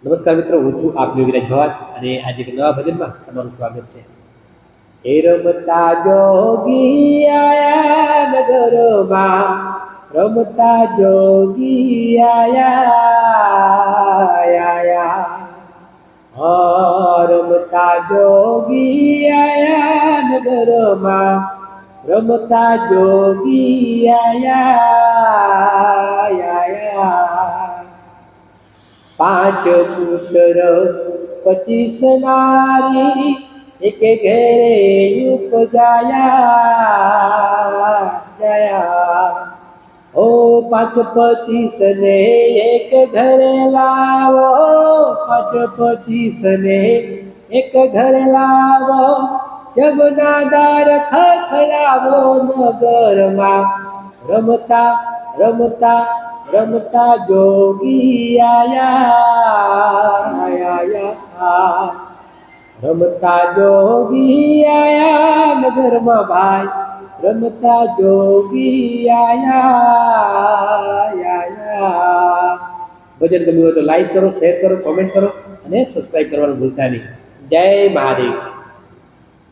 નમસ્કાર મિત્રો, હું છું આપનો વિરાજ ભવાન અને આજે એક નવા ભજનમાં તમારું સ્વાગત છે. હે રમતા જોગી આયા નગરમાં, રમતા જોગી આયા, રમતા જોગી આયા નગરમાં, રમતા જોગી આયા. 5 પુત્ર 25 નારી, એક ઘેરે ઉપજાયા. ઓ 5 25 ને એક ઘરે લાવો, 5 25 ને એક ઘરે લાવો, જમનાદાર ખખડાવો નગરમાં, રમતા રમતા રમતા જોગી આયા. રમતા જોગી આયા નગરમાં ભાઈ, રમતા જોગી આયા. ભજન ગમ્યું હોય તો લાઈક કરો, શેર કરો, કોમેન્ટ કરો અને સબસ્ક્રાઈબ કરવાનું ભૂલતા નહીં. જય મહાદેવ.